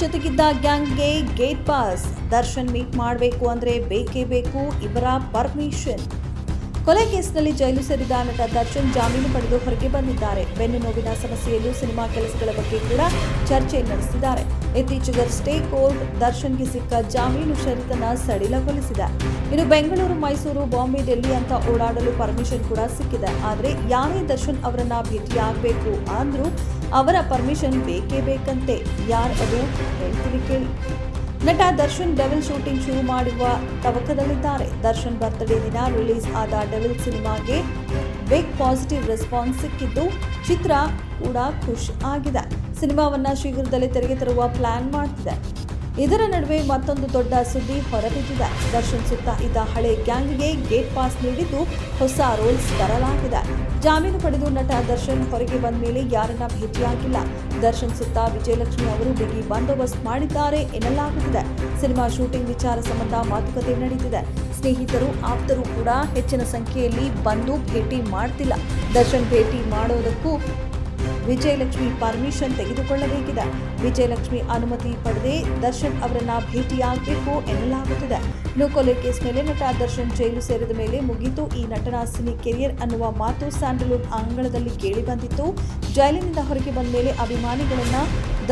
ಜೊತೆಗಿದ್ದ ಗ್ಯಾಂಗ್ಗೆ gate pass. Darshan meet ಮಾಡಬೇಕು ಅಂದ್ರೆ ಬೇಕೇ ಬೇಕು ಇವರ ಪರ್ಮಿಷನ್. ಕೊಲೆ ಕೇಸ್ನಲ್ಲಿ ಜೈಲು ಸೇರಿದ ನಟ ದರ್ಶನ್ ಜಾಮೀನು ಪಡೆದು ಹೊರಗೆ ಬಂದಿದ್ದಾರೆ. ಬೆನ್ನು ನೋವಿನ ಸಮಸ್ಯೆಯಲ್ಲೂ ಸಿನಿಮಾ ಕೆಲಸಗಳ ಬಗ್ಗೆ ಕೂಡ ಚರ್ಚೆ ನಡೆಸಿದ್ದಾರೆ. ಇತ್ತೀಚೆಗಷ್ಟೇ ಕೋರ್ಟ್ ದರ್ಶನ್ಗೆ ಸಿಕ್ಕ ಜಾಮೀನು ಷರತ್ತನ್ನ ಸಡಿಲಗೊಳಿಸಿದೆ. ಇನ್ನು ಬೆಂಗಳೂರು, ಮೈಸೂರು, ಬಾಂಬೆ, ಡೆಲ್ಲಿ ಅಂತ ಓಡಾಡಲು ಪರ್ಮಿಷನ್ ಕೂಡ ಸಿಕ್ಕಿದೆ. ಆದರೆ ಯಾರೇ ದರ್ಶನ್ ಅವರನ್ನ ಭೇಟಿಯಾಗಬೇಕು ಅಂದ್ರೂ ಅವರ ಪರ್ಮಿಷನ್ ಬೇಕೇ ಬೇಕಂತೆ. ಯಾರು ಅದು ಹೇಳ್ತೀವಿ ಕೇಳಿ. ನಟ ದರ್ಶನ್ ಡೆವಿಲ್ ಶೂಟಿಂಗ್ ಶುರು ಮಾಡುವ ತವಕದಲ್ಲಿದ್ದಾರೆ. ದರ್ಶನ್ ಬರ್ತ್ಡೇ ದಿನ ರಿಲೀಸ್ ಆದ ಡೆವಿಲ್ ಸಿನಿಮಾಗೆ ಬಿಗ್ ಪಾಸಿಟಿವ್ ರೆಸ್ಪಾನ್ಸ್ ಸಿಕ್ಕಿದ್ದು ಚಿತ್ರ ಕೂಡ ಖುಷ್ ಆಗಿದೆ. ಸಿನಿಮಾವನ್ನ ಶೀಘ್ರದಲ್ಲೇ ತೆರೆಗೆ ತರುವ ಪ್ಲಾನ್ ಮಾಡ್ತಿದೆ. ಇದರ ನಡುವೆ ಮತ್ತೊಂದು ದೊಡ್ಡ ಸುದ್ದಿ ಹೊರಬಿದ್ದಿದೆ. ದರ್ಶನ್ ಸುತ್ತ ಇದ್ದ ಹಳೆ ಗ್ಯಾಂಗ್ಗೆ ಗೇಟ್ ಪಾಸ್ ನೀಡಿದ್ದು ಹೊಸ ರೂಲ್ಸ್ ತರಲಾಗಿದೆ. ಜಾಮೀನು ಪಡೆದು ನಟ ದರ್ಶನ್ ಹೊರಗೆ ಬಂದ ಮೇಲೆ ಯಾರನ್ನ ಭೇಟಿಯಾಗಿಲ್ಲ. ದರ್ಶನ್ ಸುತ್ತ ವಿಜಯಲಕ್ಷ್ಮಿ ಅವರು ಬಿಗಿ ಬಂದೋಬಸ್ತ್ ಮಾಡಿದ್ದಾರೆ ಎನ್ನಲಾಗುತ್ತಿದೆ. ಸಿನಿಮಾ ಶೂಟಿಂಗ್ ವಿಚಾರ ಸಂಬಂಧ ಮಾತುಕತೆ ನಡೆದಿದೆ. ಸ್ನೇಹಿತರು, ಆಪ್ತರು ಕೂಡ ಹೆಚ್ಚಿನ ಸಂಖ್ಯೆಯಲ್ಲಿ ಬಂದು ಭೇಟಿ ಮಾಡ್ತಿಲ್ಲ. ದರ್ಶನ್ ಭೇಟಿ ಮಾಡೋದಕ್ಕೂ ವಿಜಯಲಕ್ಷ್ಮಿ ಪರ್ಮಿಷನ್ ತೆಗೆದುಕೊಳ್ಳಬೇಕಿದೆ. ವಿಜಯಲಕ್ಷ್ಮಿ ಅನುಮತಿ ಪಡೆದೇ ದರ್ಶನ್ ಅವರನ್ನ ಭೇಟಿಯಾಗಬೇಕು ಎನ್ನಲಾಗುತ್ತಿದೆ. ಇನ್ನು ಕೊಲೆ ಕೇಸ್ ಮೇಲೆ ನಟ ದರ್ಶನ್ ಜೈಲು ಸೇರಿದ ಮೇಲೆ ಮುಗಿತು ಈ ನಟನ ಸಿನಿ ಕೆರಿಯರ್ ಅನ್ನುವ ಮಾತು ಸ್ಯಾಂಡಲ್ವುಡ್ ಅಂಗಳದಲ್ಲಿ ಕೇಳಿ ಬಂದಿತ್ತು. ಜೈಲಿನಿಂದ ಹೊರಗೆ ಬಂದ ಮೇಲೆ ಅಭಿಮಾನಿಗಳನ್ನ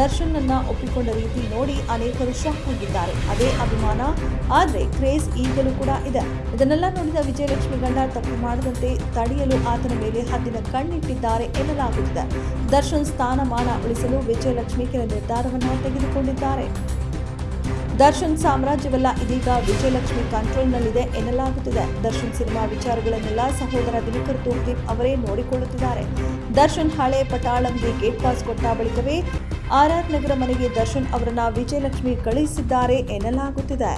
ದರ್ಶನ್ ಅನ್ನ ಒಪ್ಪಿಕೊಂಡ ರೀತಿ ನೋಡಿ ಅನೇಕರು ಶಾಕ್ ಆಗಿದ್ದಾರೆ. ಅದೇ ಅಭಿಮಾನ ಆದ್ರೆ ಕ್ರೇಜ್ ಈಗಲೂ ಕೂಡ ಇದೆ. ಇದನ್ನೆಲ್ಲ ನೋಡಿದ ವಿಜಯಲಕ್ಷ್ಮಿ ಗಂಡ ತಪ್ಪು ಮಾಡದಂತೆ ತಡೆಯಲು ಆತನ ಮೇಲೆ ಹದ್ದಿನ ಕಣ್ಣಿಟ್ಟಿದ್ದಾರೆ ಎನ್ನಲಾಗುತ್ತಿದೆ. ದರ್ಶನ್ ಸ್ಥಾನಮಾನ ಉಳಿಸಲು ವಿಜಯಲಕ್ಷ್ಮಿ ಕೆಲ ನಿರ್ಧಾರವನ್ನ ತೆಗೆದುಕೊಂಡಿದ್ದಾರೆ. ದರ್ಶನ್ ಸಾಮ್ರಾಜ್ಯವೆಲ್ಲ ಇದೀಗ ವಿಜಯಲಕ್ಷ್ಮಿ ಕಂಟ್ರೋಲ್ನಲ್ಲಿದೆ ಎನ್ನಲಾಗುತ್ತಿದೆ. ದರ್ಶನ್ ಸಿನಿಮಾ ವಿಚಾರಗಳನ್ನೆಲ್ಲ ಸಹೋದರ ದಿನಕರ್ ತೂಗ್ದೀಪ್ ಅವರೇ ನೋಡಿಕೊಳ್ಳುತ್ತಿದ್ದಾರೆ. ದರ್ಶನ್ ಹಳೆ ಪಟಾಳಂಗೆ ಗೇಟ್ ಪಾಸ್ ಕೊಟ್ಟ ಬಳಿಕವೇ ಆರ್ ನಗರ ಮನೆಗೆ ದರ್ಶನ್ ಅವರನ್ನ ವಿಜಯಲಕ್ಷ್ಮಿ ಕಳುಹಿಸಿದ್ದಾರೆ ಎನ್ನಲಾಗುತ್ತಿದೆ.